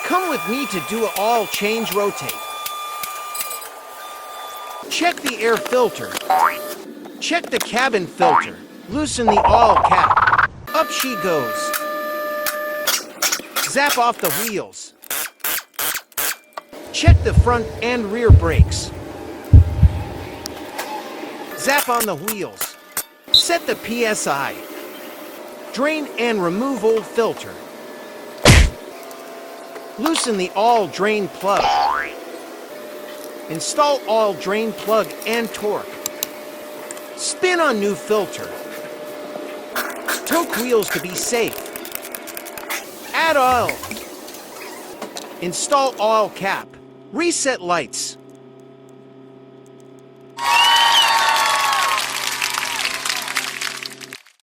Come with me to do an oil change rotate. Check the air filter. Check the cabin filter. Loosen the oil cap. Up she goes. Zap off the wheels. Check the front and rear brakes. Zap on the wheels. Set the PSI. Drain and remove old filter. Loosen the oil drain plug. Install oil drain plug and torque. Spin on new filter. Torque wheels to be safe. Add oil. Install oil cap. Reset lights.